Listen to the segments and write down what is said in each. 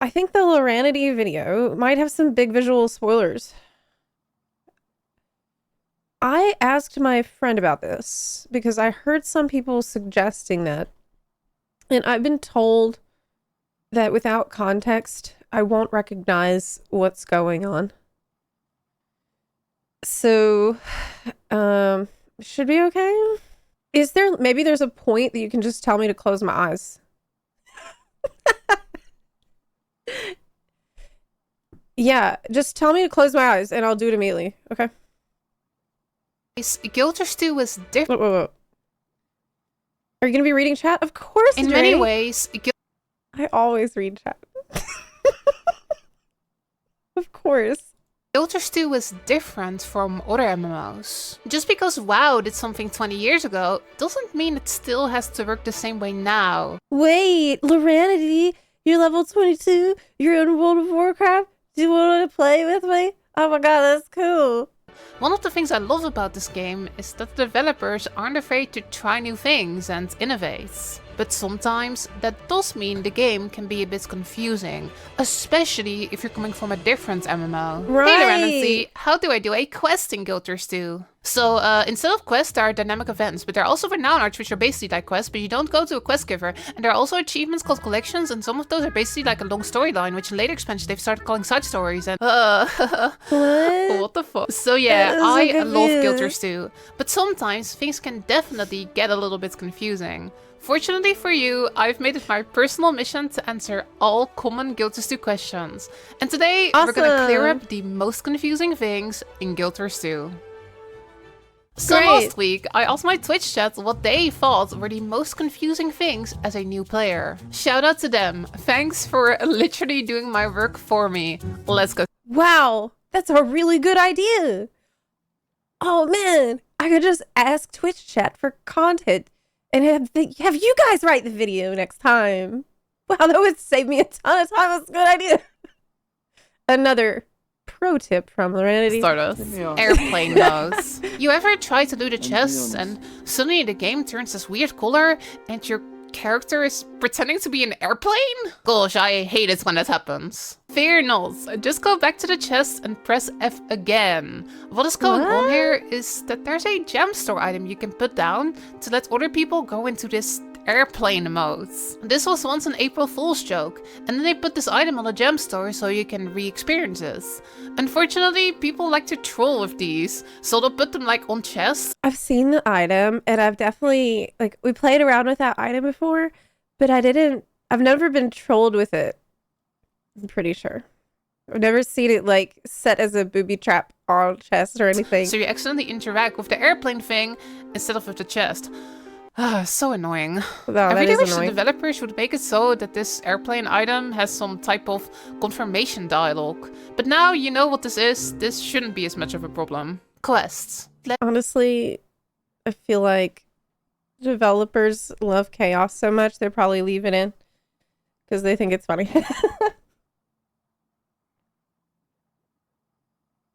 I think the LARANITY video might have some big visual spoilers. I asked my friend about this because I heard some people suggesting that, and I've been told that without context, I won't recognize what's going on. So, should be okay? Maybe there's a point that you can just tell me to close my eyes? Yeah, just tell me to close my eyes and I'll do it immediately, okay? Guilty Stew was different. Whoa. Are you gonna be reading chat? Of course, In many ways, I always read chat. Of course. Guilty Stew was different from other MMOs. Just because WoW did something 20 years ago, doesn't mean it still has to work the same way now. Wait, LARANITY, you're level 22, you're in World of Warcraft, do you want to play with me? Oh my god, that's cool. One of the things I love about this game is that the developers aren't afraid to try new things and innovate. But sometimes that does mean the game can be a bit confusing, especially if you're coming from a different MMO. Right. Hey LARANITY, how do I do a quest in Guilty Stew? So instead of quests, there are dynamic events, but there are also renown arts, which are basically like quests, but you don't go to a quest giver. And there are also achievements called collections, and some of those are basically like a long storyline, which in later expansions they've started calling side stories. And what the fuck? So yeah, I love Guilty Stew, but sometimes things can definitely get a little bit confusing. Fortunately for you, I've made it my personal mission to answer all common Guilty Stew questions. And today, we're gonna clear up the most confusing things in Guilty Stew. So last week, I asked my Twitch chat what they thought were the most confusing things as a new player. Shout out to them. Thanks for literally doing my work for me. Let's go. Wow, that's a really good idea. Oh man, I could just ask Twitch chat for content and have you guys write the video next time. Wow, that would save me a ton of time. That's a good idea. Another pro tip from LARANITY. Start us. Airplane modes. You ever try to loot a chest and suddenly the game turns this weird color and your character is pretending to be an airplane? Gosh, I hate it when that happens. Fear not, just go back to the chest and press F again. What is going on here is that there's a gem store item you can put down to let other people go into this airplane mode. This was once an April Fool's joke, and then they put this item on the gem store so you can re-experience this. Unfortunately, people like to troll with these, so they'll put them like on chests. I've seen the item and I've definitely, like, we played around with that item before, but I've never been trolled with it. I'm pretty sure. I've never seen it like set as a booby trap on chest or anything. So you accidentally interact with the airplane thing instead of with the chest. So annoying. No, I really wish the developers would make it so that this airplane item has some type of confirmation dialogue. But now you know what this is, this shouldn't be as much of a problem. Quests. Honestly, I feel like developers love chaos so much, they're probably leave it in because they think it's funny.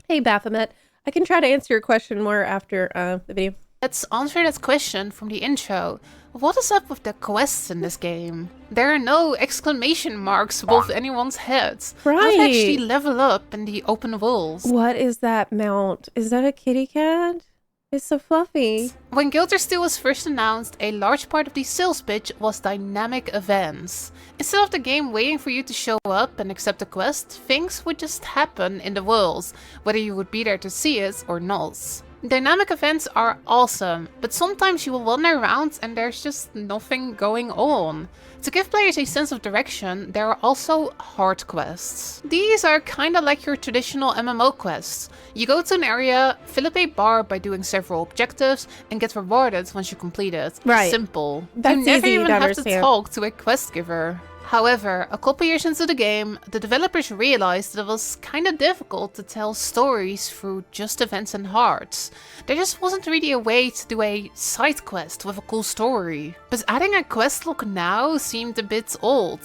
Hey, Baphomet. I can try to answer your question more after the video. Let's answer that question from the intro. What is up with the quests in this game? There are no exclamation marks above anyone's heads. Right. How to actually level up in the open worlds. What is that mount? Is that a kitty cat? It's so fluffy. When Guilty Stew was first announced, a large part of the sales pitch was dynamic events. Instead of the game waiting for you to show up and accept a quest, things would just happen in the worlds, whether you would be there to see it or not. Dynamic events are awesome, but sometimes you will wander around and there's just nothing going on. To give players a sense of direction, there are also hard quests. These are kinda like your traditional MMO quests. You go to an area, fill up a bar by doing several objectives, and get rewarded once you complete it. Right. Simple. That's you never easy even to have understand. to talk to a quest giver. However, a couple years into the game, the developers realized that it was kinda difficult to tell stories through just events and hearts. There just wasn't really a way to do a side quest with a cool story. But adding a quest log now seemed a bit old.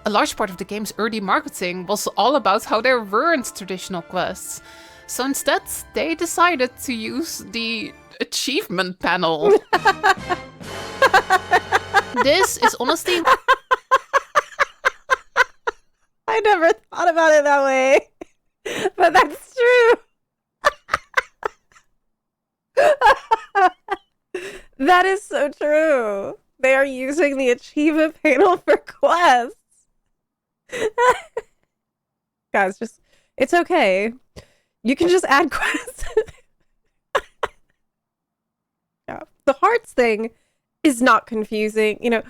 A large part of the game's early marketing was all about how there weren't traditional quests. So instead, they decided to use the achievement panel. This is honestly... I never never thought about it that way. But that's true. That is so true. They are using the achievement panel for quests. Guys, just it's okay. You can just add quests. Yeah. The hearts thing is not confusing. You know,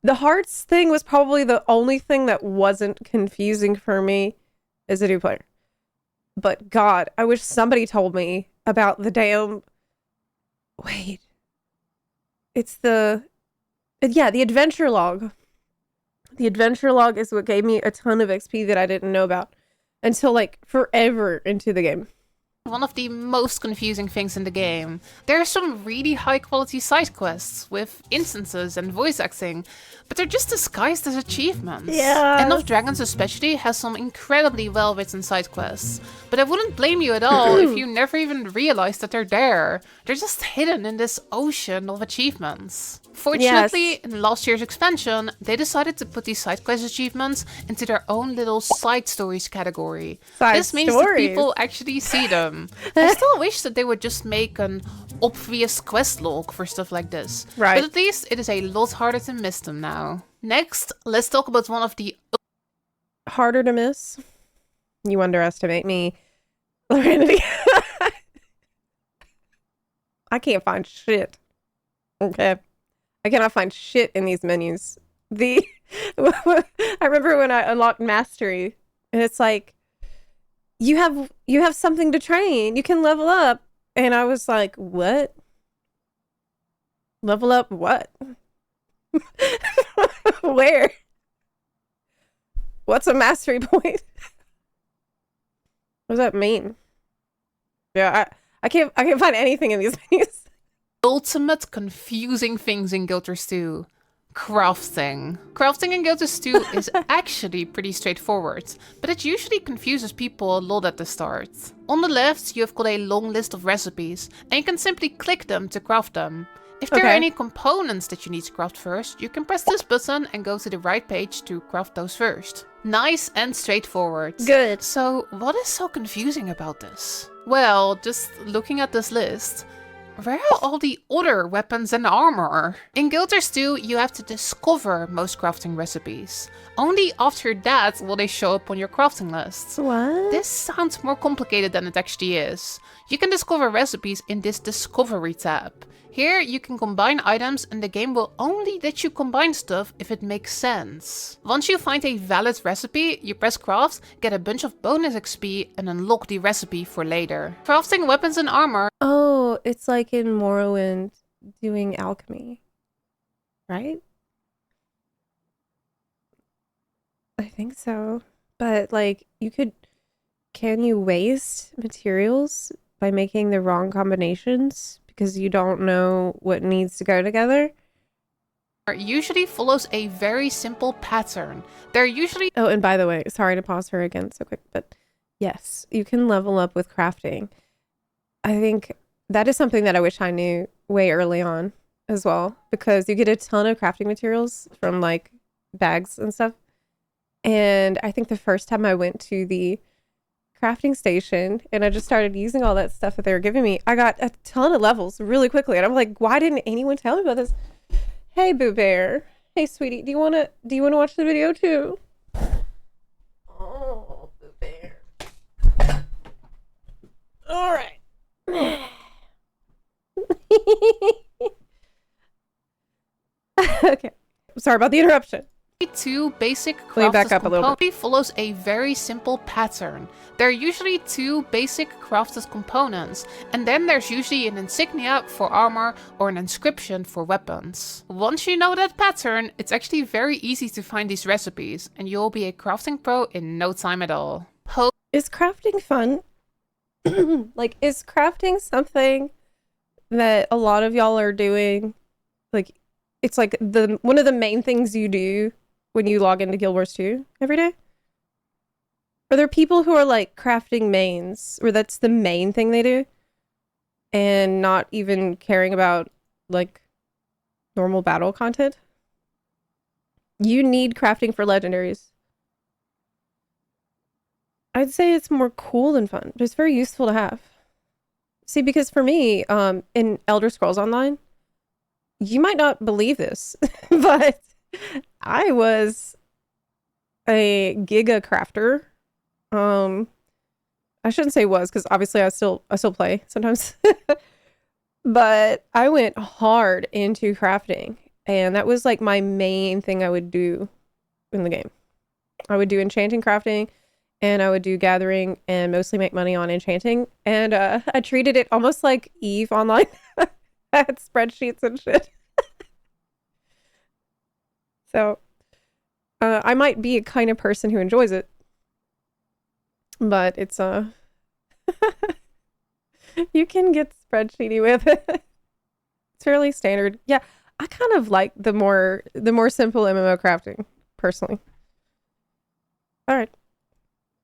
the hearts thing was probably the only thing that wasn't confusing for me as a new player. But God, I wish somebody told me about the damn. Wait. It's the adventure log. The adventure log is what gave me a ton of XP that I didn't know about until like forever into the game. One of the most confusing things in the game. There are some really high quality side quests with instances and voice acting, but they're just disguised as achievements. Yeah. End of Dragons especially has some incredibly well written side quests, but I wouldn't blame you at all if you never even realized that they're there. They're just hidden in this ocean of achievements. Fortunately, in last year's expansion, they decided to put these side quest achievements into their own little side stories category. This means that people actually see them. I still wish that they would just make an obvious quest log for stuff like this. Right. But at least it is a lot harder to miss them now. Next, let's talk about one of the harder to miss. You underestimate me. LARANITY. I can't find shit. Okay. I cannot find shit in these menus. I remember when I unlocked mastery and it's like you have something to train. You can level up. And I was like, what? Level up what? Where? What's a mastery point? What does that mean? Yeah, I can't find anything in these menus. ultimate confusing things in Guild Wars 2. Crafting. Crafting in Guild Wars 2 is actually pretty straightforward, but it usually confuses people a lot at the start. On the left, you have got a long list of recipes, and you can simply click them to craft them. If there are any components that you need to craft first, you can press this button and go to the right page to craft those first. Nice and straightforward. Good. So, what is so confusing about this? Well, just looking at this list, where are all the other weapons and armor? In Guild Wars 2, you have to discover most crafting recipes. Only after that will they show up on your crafting list. What? This sounds more complicated than it actually is. You can discover recipes in this Discovery tab. Here, you can combine items and the game will only let you combine stuff if it makes sense. Once you find a valid recipe, you press craft, get a bunch of bonus XP and unlock the recipe for later. Crafting weapons and armor. Oh, it's like in Morrowind doing alchemy, right? I think so. But like can you waste materials by making the wrong combinations? Because you don't know what needs to go together? Usually follows a very simple pattern. They're usually... Oh, and by the way, sorry to pause her again so quick, but yes, you can level up with crafting. I think that is something that I wish I knew way early on as well, because you get a ton of crafting materials from like bags and stuff. And I think the first time I went to the crafting station and I just started using all that stuff that they were giving me, I got a ton of levels really quickly. And I'm like, why didn't anyone tell me about this? Hey, Boo Bear. Hey, sweetie, do you wanna watch the video too? Oh, Boo Bear. All right. Okay. Sorry about the interruption. Two basic Let me back up a little bit. Follows a very simple pattern. There are usually two basic crafted components, and then there's usually an insignia for armor or an inscription for weapons. Once you know that pattern, it's actually very easy to find these recipes, and you'll be a crafting pro in no time at all. Is crafting fun? Like, is crafting something that a lot of y'all are doing? Like, it's like one of the main things you do when you log into Guild Wars 2 every day? Are there people who are like crafting mains where that's the main thing they do and not even caring about like normal battle content? You need crafting for legendaries. I'd say it's more cool than fun, but it's very useful to have. See, because for me, in Elder Scrolls Online, you might not believe this, but I was a giga crafter. I shouldn't say was, because obviously I still play sometimes. But I went hard into crafting, and that was like my main thing I would do in the game. I would do enchanting crafting, and I would do gathering and mostly make money on enchanting. And I treated it almost like Eve Online. I had spreadsheets and shit. So I might be a kind of person who enjoys it, but it's you can get spreadsheety with it. It's fairly standard. Yeah, I kind of like the more simple MMO crafting personally. All right.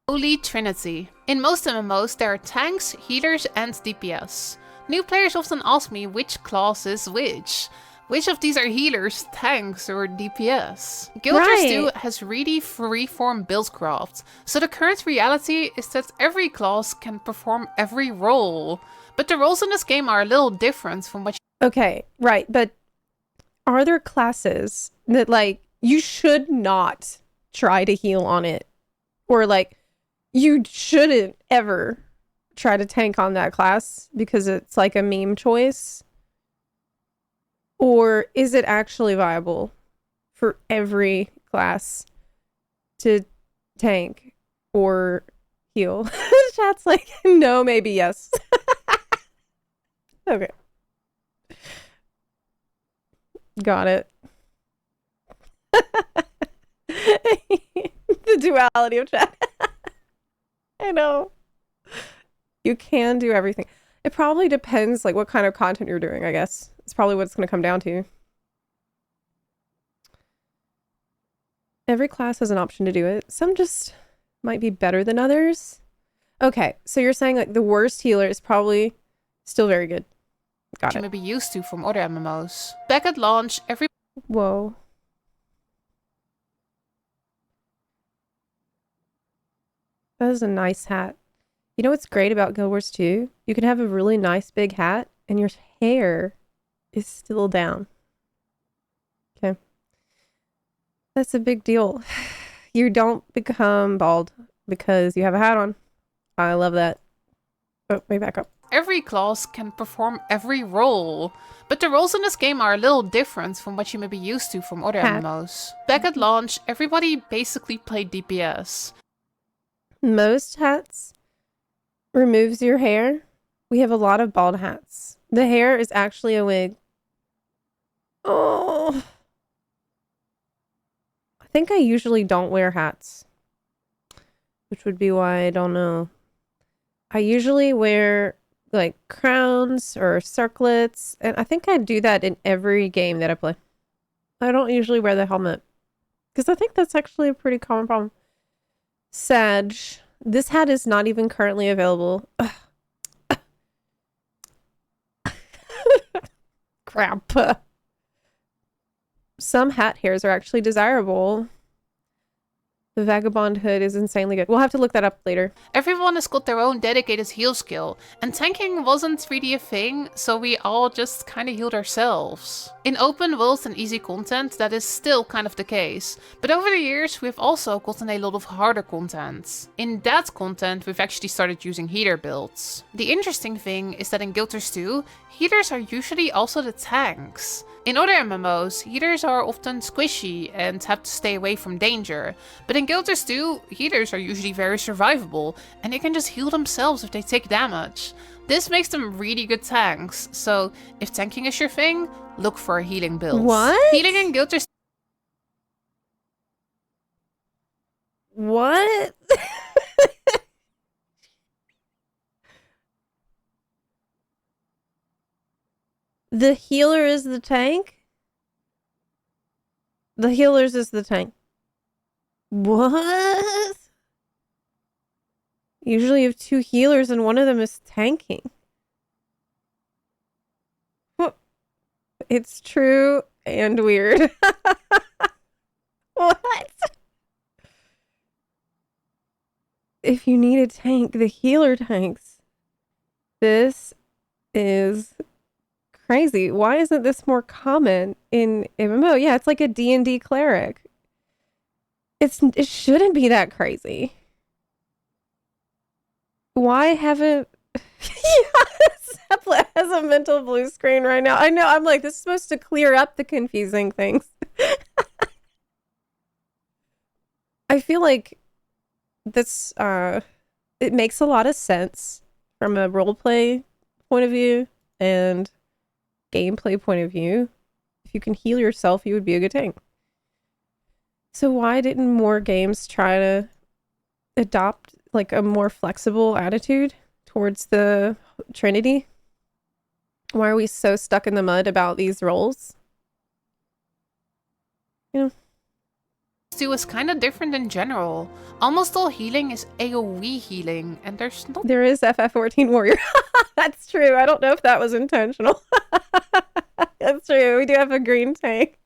Holy Trinity. In most MMOs, there are tanks, healers, and DPS. New players often ask me which class is which. Which of these are healers, tanks, or DPS? Guild Wars 2 has really free-form buildcraft, so the current reality is that every class can perform every role. But the roles in this game are a little different from what Okay, right, but are there classes that, like, you should not try to heal on it? Or, like, you shouldn't ever try to tank on that class because it's, like, a meme choice? Or is it actually viable for every class to tank or heal? Chat's like, no, maybe yes. Okay. Got it. The duality of chat. I know. You can do everything. It probably depends, like, what kind of content you're doing, I guess. It's probably what it's going to come down to. Every class has an option to do it. Some just might be better than others. Okay, so you're saying, like, the worst healer is probably still very good. Got you it. may be used to from other MMOs. Back at launch, every Whoa. That is a nice hat. You know what's great about Guild Wars 2? You can have a really nice big hat and your hair is still down. Okay. That's a big deal. You don't become bald because you have a hat on. I love that. Oh, let me back up. Every class can perform every role. But the roles in this game are a little different from what you may be used to from other MMOs. Back at launch, everybody basically played DPS. Most hats removes your hair. We have a lot of bald hats. The hair is actually a wig. Oh. I think I usually don't wear hats, which would be why I don't know. I usually wear like crowns or circlets, and I think I do that in every game that I play. I don't usually wear the helmet because I think that's actually a pretty common problem. Sag, this hat is not even currently available. Crap. Some hat hairs are actually desirable. The vagabond hood is insanely good. We'll have to look that up later. Everyone has got their own dedicated heal skill, and tanking wasn't really a thing, so we all just kinda healed ourselves. In open world and easy content, that is still kind of the case, but over the years we've also gotten a lot of harder content. In that content, we've actually started using healer builds. The interesting thing is that in Guild Wars 2, healers are usually also the tanks. In other MMOs, healers are often squishy and have to stay away from danger, but in Guild Wars 2, healers are usually very survivable, and they can just heal themselves if they take damage. This makes them really good tanks, so if tanking is your thing, look for a healing build. What? Healing in Guild Wars... What? The healer is the tank? The healers is the tank. What? Usually you have two healers and one of them is tanking. It's true and weird. What? if you need a tank, the healer tanks. This is crazy. Why isn't this more common in MMO? Yeah, it's like a D&D cleric. It shouldn't be that crazy. Why haven't Zepla has a mental blue screen right now. I know, I'm like, this is supposed to clear up the confusing things. I feel like this it makes a lot of sense from a roleplay point of view and gameplay point of view. If you can heal yourself, you would be a good tank. So why didn't more games try to adopt like a more flexible attitude towards the Trinity? Why are we so stuck in the mud about these roles? You know, 2 is kind of different in general. Almost all healing is AoE healing, and there's not there is FF14 Warrior. That's true. I don't know if that was intentional. That's true. We do have a green tank.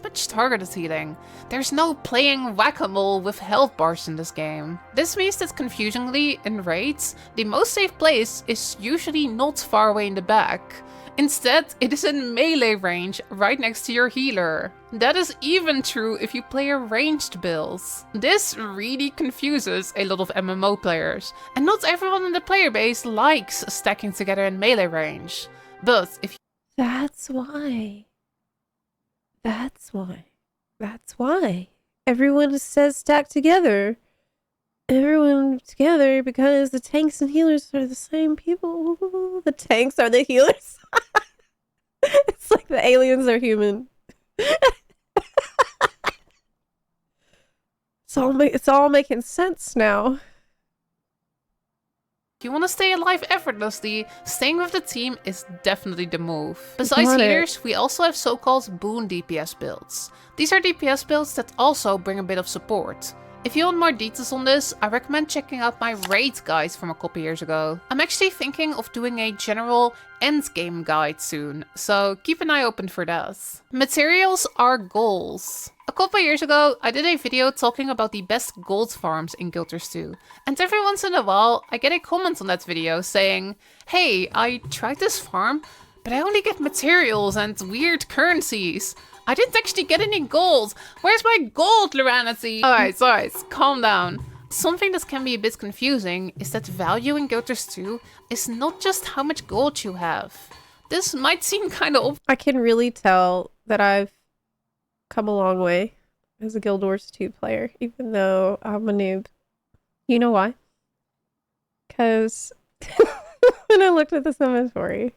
much targeted healing. There's no playing whack-a-mole with health bars in this game. This means that confusingly, in raids, the most safe place is usually not far away in the back. Instead, it is in melee range, right next to your healer. That is even true if you play a ranged build. This really confuses a lot of MMO players, and not everyone in the player base likes stacking together in melee range. But if That's why. That's why. That's why. Everyone says stack together. Everyone together because the tanks and healers are the same people. The tanks are the healers. It's like the aliens are human. It's all making sense now. If you want to stay alive effortlessly, staying with the team is definitely the move. Besides healers, we also have so-called boon DPS builds. These are DPS builds that also bring a bit of support. If you want more details on this, I recommend checking out my raid guide from a couple years ago. I'm actually thinking of doing a general endgame guide soon, so keep an eye open for that. Materials are goals. A couple years ago, I did a video talking about the best gold farms in Guild Wars 2, and every once in a while I get a comment on that video saying, "Hey, I tried this farm, but I only get materials and weird currencies. I didn't actually get any gold. Where's my gold, LARANITY?" Alright, calm down. Something that can be a bit confusing is that value in Guild Wars 2 is not just how much gold you have. This might seem kind of I can really tell that I've come a long way as a Guild Wars 2 player, even though I'm a noob. You know why? Because when I looked at this inventory,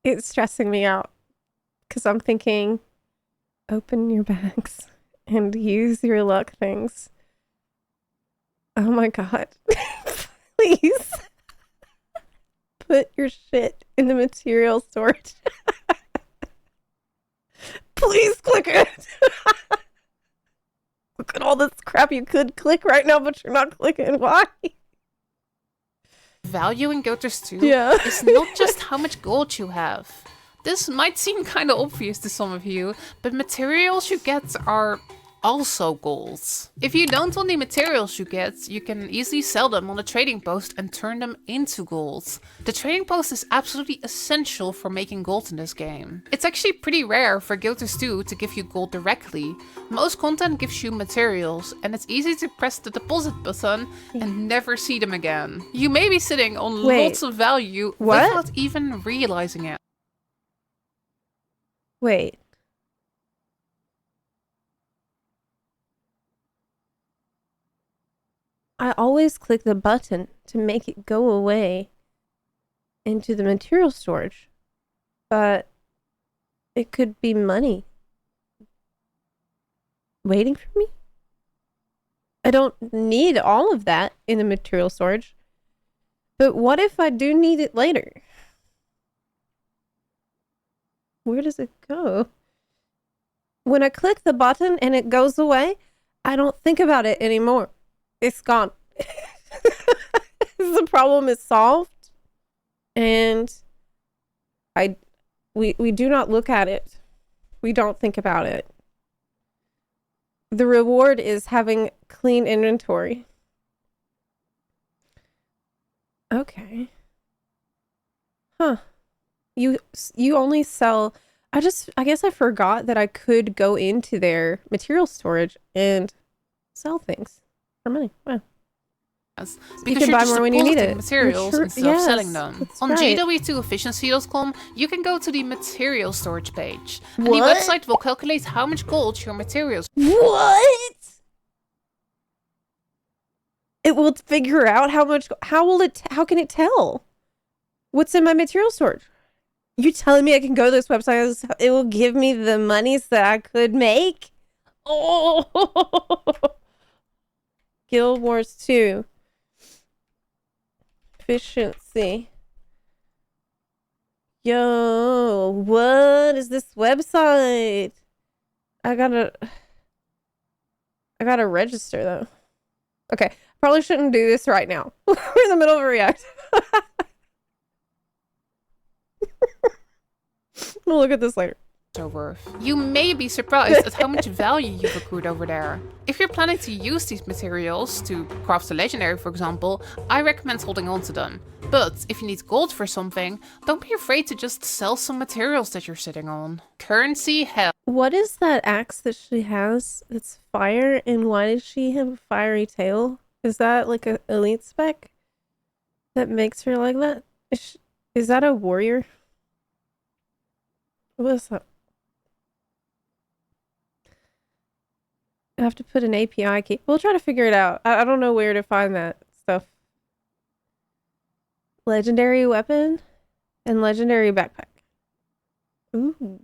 it's stressing me out. Because I'm thinking, open your bags and use your luck things. Oh my god. Please. Put your shit in the material storage. Please click it. Look at all this crap you could click right now, but you're not clicking. Why? value in Guild Wars 2 Yeah. is not just how much gold you have. This might seem kind of obvious to some of you, but materials you get are also goals. If you don't want the materials you get, you can easily sell them on a trading post and turn them into gold. The trading post is absolutely essential for making gold in this game. It's actually pretty rare for Guild Wars 2 to give you gold directly. Most content gives you materials, and it's easy to press the deposit button and never see them again. You may be sitting on lots of value without even realizing it. Wait. I always click the button to make it go away into the material storage, but it could be money waiting for me. I don't need all of that in the material storage, but what if I do need it later? Where does it go? When I click the button and it goes away, I don't think about it anymore. It's gone. The problem is solved, and we do not look at it. We don't think about it. The reward is having clean inventory. Okay. Huh. You only sell. I guess I forgot that I could go into their material storage and sell things for money. Wow. Yes, You because can you're buy just more when you need depositing it. materials instead of selling them. That's On right. GW2efficiency.com, you can go to the material storage page, and the What? website will calculate how much gold your materials. What? It will figure out how much. How can it tell? What's in my material storage? You telling me I can go to this website and it will give me the monies that I could make? Oh, Guild Wars 2 efficiency. Yo, what is this website? I gotta register though. Okay, probably shouldn't do this right now. We're in the middle of a react. We'll look at this later. Are worth. You may be surprised at how much value you've accrued over there. If you're planning to use these materials to craft a legendary, for example, I recommend holding on to them. But if you need gold for something, don't be afraid to just sell some materials that you're sitting on. Currency hell. What is that axe that she has? It's fire, and why does she have a fiery tail? Is that like a elite spec that makes her like that? Is that a warrior? What is that? I have to put an API key. We'll try to figure it out. I don't know where to find that stuff. Legendary weapon and legendary backpack. Ooh.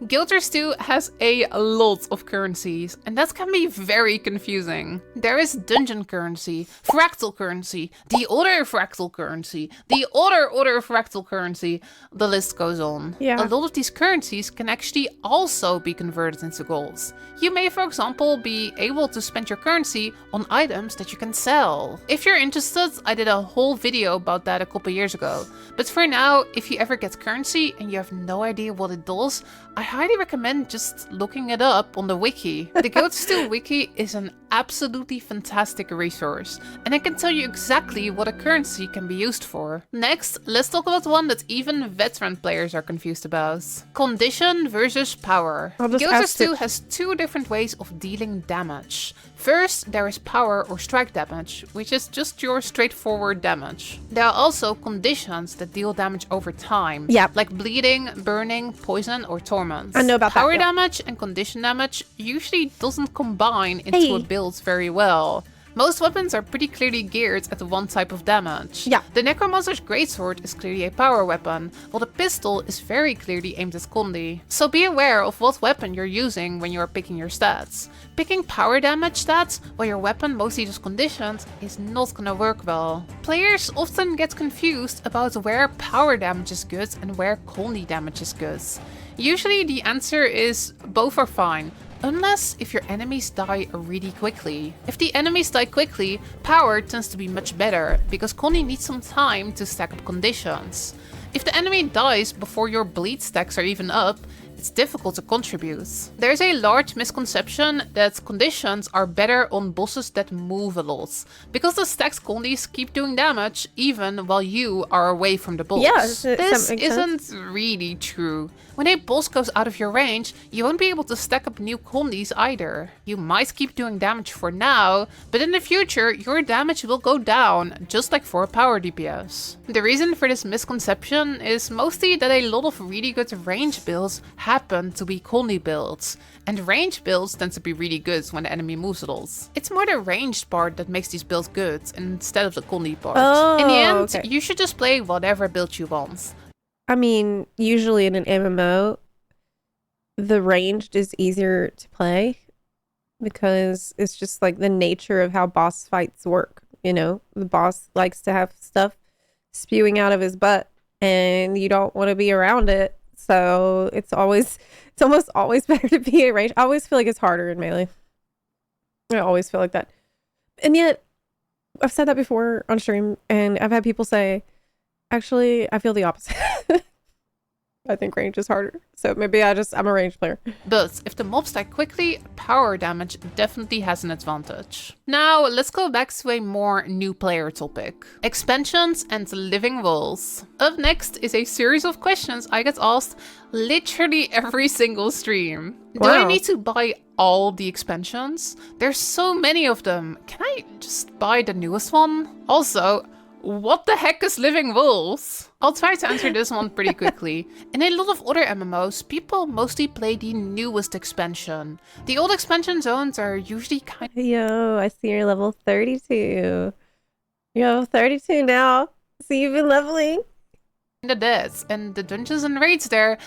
Guild Wars 2 has a lot of currencies, and that can be very confusing. There is dungeon currency, fractal currency, the other fractal currency, the other fractal currency, the list goes on. Yeah. A lot of these currencies can actually also be converted into gold. You may, for example, be able to spend your currency on items that you can sell. If you're interested, I did a whole video about that a couple years ago. But for now, if you ever get currency and you have no idea what it does, I highly recommend just looking it up on the wiki. The Guild Wars 2 wiki is an absolutely fantastic resource, and it can tell you exactly what a currency can be used for. Next, let's talk about one that even veteran players are confused about. Condition versus power. Guild Wars 2 has two different ways of dealing damage. First, there is power or strike damage, which is just your straightforward damage. There are also conditions that deal damage over time, like bleeding, burning, poison, or torment. I know about power that. Yeah. damage and condition damage usually doesn't combine into a build very well. Most weapons are pretty clearly geared at one type of damage. Yeah. The Necromancer's Greatsword is clearly a power weapon, while the pistol is very clearly aimed at condi. So be aware of what weapon you're using when you're picking your stats. Picking power damage stats while your weapon mostly does conditions is not gonna work well. Players often get confused about where power damage is good and where condi damage is good. Usually the answer is both are fine, unless if your enemies die really quickly. If the enemies die quickly, power tends to be much better, because condi needs some time to stack up conditions. If the enemy dies before your bleed stacks are even up, it's difficult to contribute. There's a large misconception that conditions are better on bosses that move a lot, because the stacked condis keep doing damage even while you are away from the boss. Yeah, this isn't really true. When a boss goes out of your range, you won't be able to stack up new condis either. You might keep doing damage for now, but in the future your damage will go down, just like for a power DPS. The reason for this misconception is mostly that a lot of really good range builds happen to be condi builds, and range builds tend to be really good when the enemy moves a lot. It's more the ranged part that makes these builds good instead of the condi part. In the end, you should just play whatever build you want. I mean, usually in an MMO, the ranged is easier to play because it's just like the nature of how boss fights work. You know, the boss likes to have stuff spewing out of his butt and you don't want to be around it. So it's almost always better to be a range. I always feel like it's harder in melee. I always feel like that. And yet, I've said that before on stream and I've had people say, actually, I feel the opposite. I think range is harder. So maybe I'm a range player. But if the mobs die quickly, power damage definitely has an advantage. Now, let's go back to a more new player topic. Expansions and living walls. Up next is a series of questions I get asked literally every single stream. Do I Wow. need to buy all the expansions? There's so many of them. Can I just buy the newest one? Also, what the heck is living wolves? I'll try to answer this one pretty quickly. In a lot of other MMOs, people mostly play the newest expansion. The old expansion zones are usually kind Yo, I see you're level 32. You're level 32 now. So you've been leveling? of dead, and the dungeons and raids there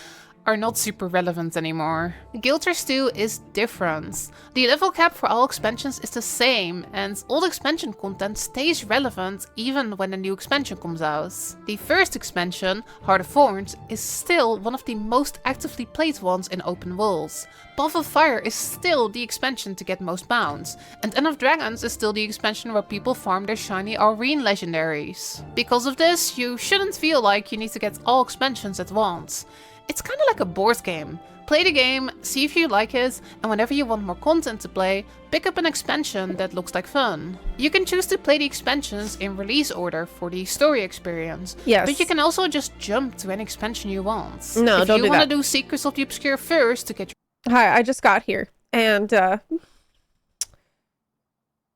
are not super relevant anymore. Guilders 2 is different. The level cap for all expansions is the same, and old expansion content stays relevant even when a new expansion comes out. The first expansion, Heart of Thorns, is still one of the most actively played ones in open worlds. Path of Fire is still the expansion to get most bounds, and End of Dragons is still the expansion where people farm their shiny Arene legendaries. Because of this, you shouldn't feel like you need to get all expansions at once. It's kind of like a board game. Play the game, see if you like it, and whenever you want more content to play, pick up an expansion that looks like fun. You can choose to play the expansions in release order for the story experience. Yes. But you can also just jump to any expansion you want. No, if don't you do want to that. do Secrets of the Obscure first to get Hi, I just got here. And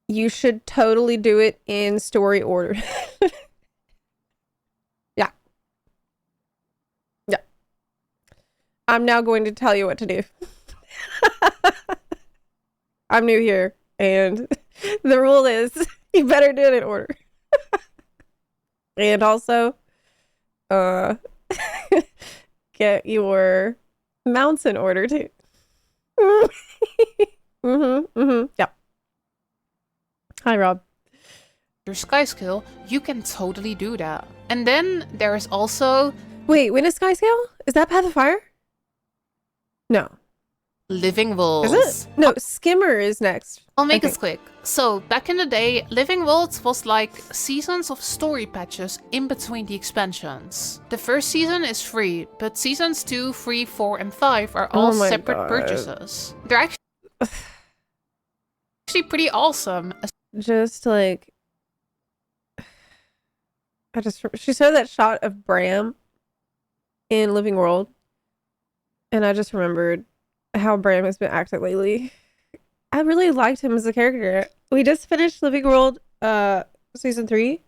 you should totally do it in story order. Yeah. Yeah. I'm now going to tell you what to do. I'm new here, and the rule is you better do it in order. And also, get your mounts in order too. Yeah. Hi, Rob. your sky skill, you can totally do that. And then there is also Wait, when is Sky Scale? Is that Path of Fire? No. Living Is Wolves. it? No, Skimmer is next. I'll make Okay. it quick. So, back in the day, Living Worlds was like seasons of story patches in between the expansions. The first season is free, but seasons 2, 3, 4, and 5 are all Oh my separate God. purchases. They're actually pretty awesome. Just like she showed that shot of Bram in Living World, and I just remembered how Bram has been acting lately. I really liked him as a character. We just finished Living World season 3.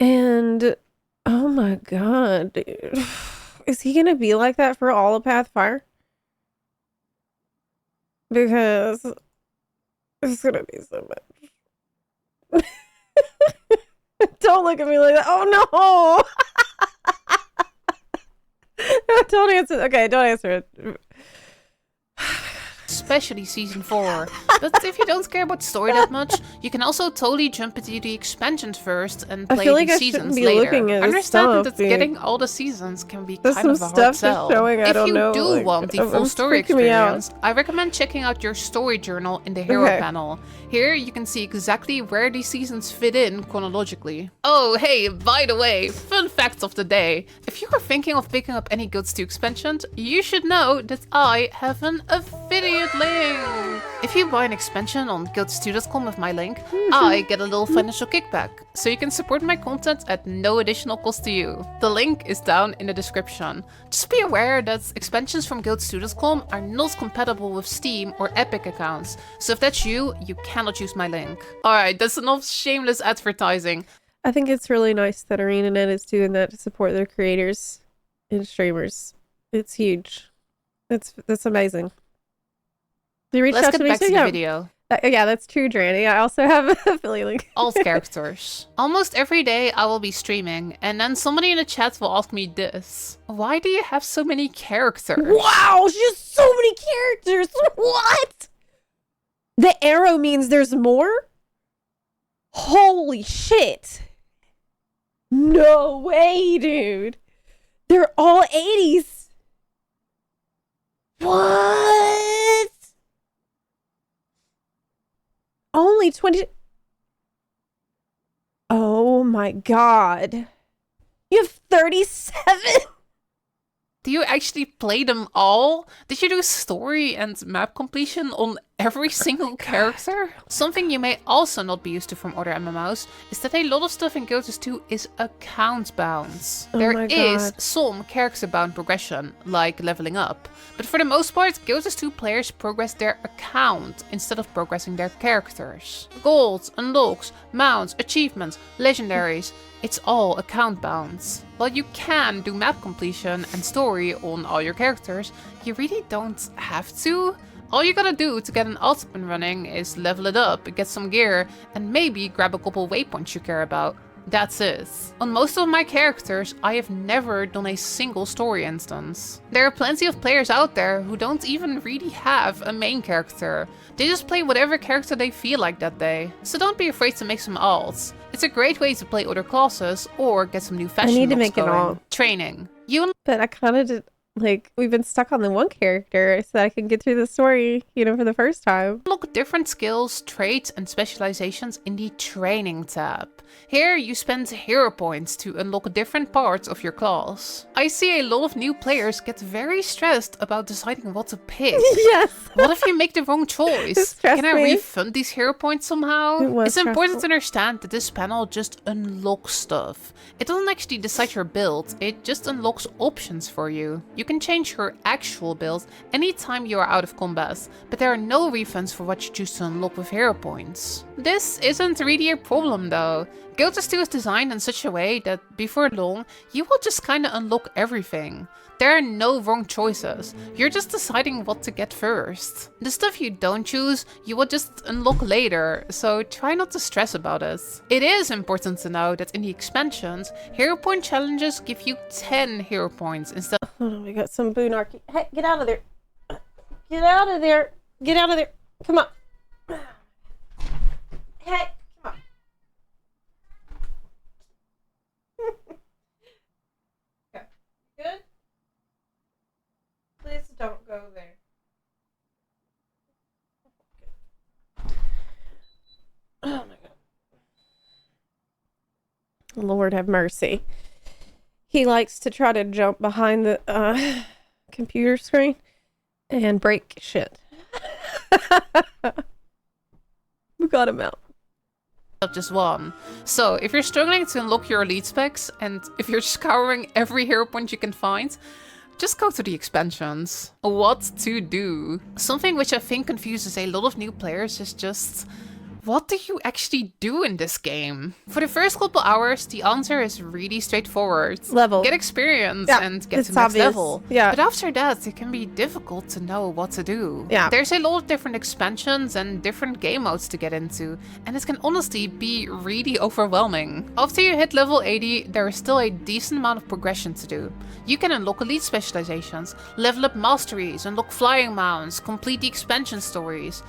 And oh my God, dude. Is he gonna be like that for all of Pathfire? Because it's gonna be so much. Don't look at me like that. Oh no! Don't answer. Okay, don't answer it. Especially season 4. But if you don't care about story that much, you can also totally jump into the expansions first and I play feel the like I seasons shouldn't be later. looking at his Understand stuff, that dude. getting all the seasons can be There's kind of a some hard stuff sell. that's showing, I If don't you know, do like, want the I'm full story freaking me out. experience, I recommend checking out your story journal in the hero Okay. panel. Here you can see exactly where these seasons fit in chronologically. Oh hey, by the way, fun fact of the day. If you are thinking of picking up any Guilds 2 expansions, you should know that I have an affiliate link. If you buy an expansion on guilds2.com with my link, I get a little financial kickback, so you can support my content at no additional cost to you. The link is down in the description. Just be aware that expansions from guilds2.com are not compatible with Steam or Epic accounts, so if that's you, you cannot use my link. Alright, that's enough shameless advertising. I think it's really nice that ArenaNet is doing that to support their creators and streamers. It's huge. That's amazing. They reached Let's out get to me back too. to the Yeah. video. Yeah, that's true, Dranny. I also have an affiliate link. All characters. Almost every day I will be streaming, and then somebody in the chat will ask me this. Why do you have so many characters? Wow, she has so many characters. What? The arrow means there's more? Holy shit. No way, dude. They're all 80s. What? Only 20. Oh my God. You have 37? Do you actually play them all? Did you do story and map completion on every single character? Something you may also not be used to from other MMOs is that a lot of stuff in Guild Wars 2 is account bound. Oh There my is God. some character bound progression, like leveling up. But for the most part, Guild Wars 2 players progress their account instead of progressing their characters. Golds, unlocks, mounts, achievements, legendaries, it's all account bound. While you can do map completion and story on all your characters, you really don't have to. All you gotta do to get an alt up and running is level it up, get some gear, and maybe grab a couple waypoints you care about. That's it. On most of my characters, I have never done a single story instance. There are plenty of players out there who don't even really have a main character. They just play whatever character they feel like that day. So don't be afraid to make some alts. It's a great way to play other classes or get some new fashion need to looks make an going. alt. Training. You But I kind of did, like, we've been stuck on the one character so that I can get through the story, you know, for the first time. unlock different skills, traits, and specializations in the Training tab. Here you spend hero points to unlock different parts of your class. I see a lot of new players get very stressed about deciding what to pick. Yes. What if you make the wrong choice? stressed Can I me. refund these hero points somehow? It was It's important stressful. to understand that this panel just unlocks stuff. It doesn't actually decide your build, it just unlocks options for you. You can change your actual build anytime you are out of combat, but there are no refunds for what you choose to unlock with hero points. This isn't really a problem though. Guild Wars 2 is designed in such a way that before long, you will just kinda unlock everything. There are no wrong choices, you're just deciding what to get first. The stuff you don't choose, you will just unlock later, so try not to stress about it. It is important to know that in the expansions, hero point challenges give you 10 hero points instead. Hold on, we got some boonarchy. Hey, get out of there. Get out of there. Get out of there. Come on. Hey, come on. Okay. Good? Please don't go there. Oh my God. Lord have mercy. He likes to try to jump behind the computer screen and break shit. We got him out. Of just one. So if you're struggling to unlock your elite specs and if you're scouring every hero point you can find, just go to the expansions. What to do? Something which I think confuses a lot of new players is just, what do you actually do in this game? For the first couple hours, the answer is really straightforward. Level. Get experience Yeah, and get it's to next obvious. level. Yeah. But after that, it can be difficult to know what to do. Yeah. There's a lot of different expansions and different game modes to get into, and it can honestly be really overwhelming. After you hit level 80, there is still a decent amount of progression to do. You can unlock elite specializations, level up masteries, unlock flying mounts, complete the expansion stories.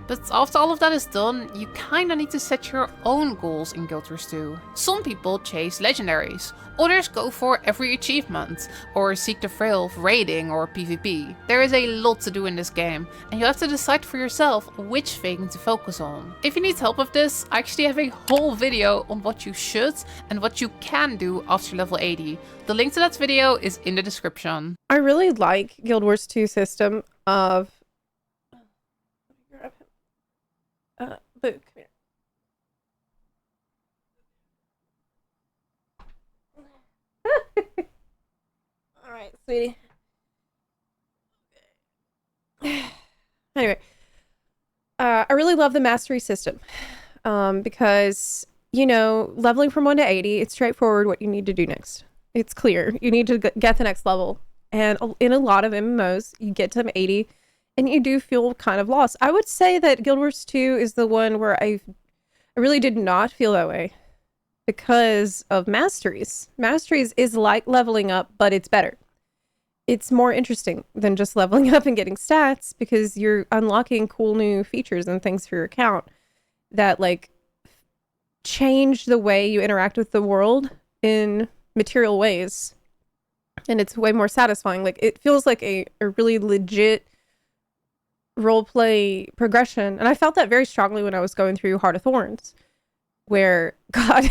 But after all of that is done, you kinda need to set your own goals in Guild Wars 2. Some people chase legendaries, others go for every achievement, or seek the thrill of raiding or PvP. There is a lot to do in this game, and you have to decide for yourself which thing to focus on. If you need help with this, I actually have a whole video on what you should and what you can do after level 80. The link to that video is in the description. I really like Guild Wars 2 system of Boo, come here. All right, sweetie. Anyway, I really love the mastery system because, you know, leveling from 1 to 80, it's straightforward what you need to do next. It's clear. You need to get the next level. And in a lot of MMOs, you get to 80 and you do feel kind of lost. I would say that Guild Wars 2 is the one where I really did not feel that way because of masteries. Masteries is like leveling up, but it's better. It's more interesting than just leveling up and getting stats because you're unlocking cool new features and things for your account that like change the way you interact with the world in material ways. And it's way more satisfying. Like it feels like a really legit roleplay progression. And I felt that very strongly when I was going through Heart of Thorns, where God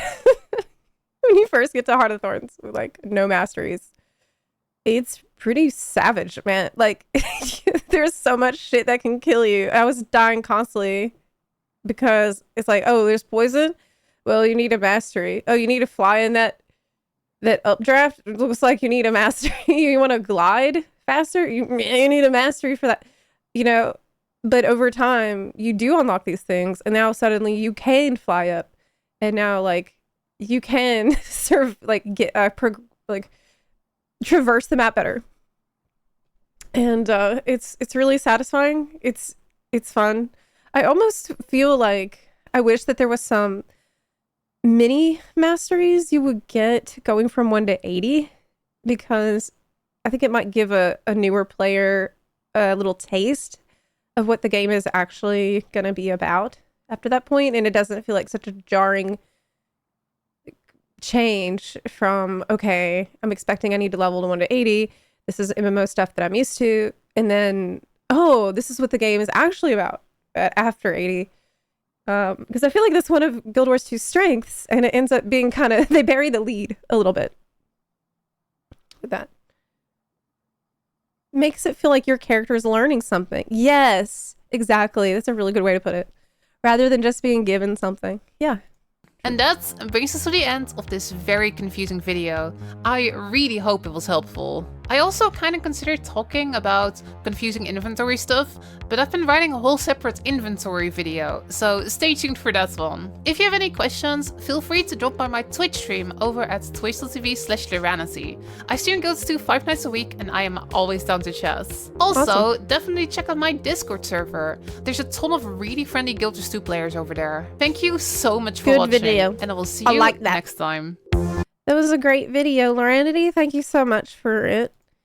when you first get to Heart of Thorns with like no masteries. It's pretty savage, man. Like there's so much shit that can kill you. I was dying constantly because it's like, oh, there's poison. Well, you need a mastery. Oh, you need to fly in that updraft. It looks like you need a mastery. You want to glide faster. You need a mastery for that. You know, but over time you do unlock these things, and now suddenly you can fly up, and now like you can serve like get like traverse the map better, and it's really satisfying. It's fun. I almost feel like I wish that there was some mini masteries you would get going from 1 to 80, because I think it might give a newer player a little taste of what the game is actually going to be about after that point, and it doesn't feel like such a jarring change from, okay, I'm expecting I need to level to 1 to 80. This is MMO stuff that I'm used to. And then, oh, this is what the game is actually about after 80. Because I feel like that's one of Guild Wars 2's strengths, and it ends up being kind of, they bury the lead a little bit with that. Makes it feel like your character is learning something. Yes, exactly. That's a really good way to put it. Rather than just being given something. Yeah. And that brings us to the end of this very confusing video. I really hope it was helpful. I also kind of considered talking about confusing inventory stuff, but I've been writing a whole separate inventory video, so stay tuned for that one. If you have any questions, feel free to drop by my Twitch stream over at twitch.tv/LARANITY. I stream Guilds 2 5 nights a week, and I am always down to chat. Also, Awesome. definitely check out my Discord server. There's a ton of really friendly Guild 2 players over there. Thank you so much for Good watching, video. and I will see I you like that. next time. That was a great video, LARANITY. Thank you so much for it.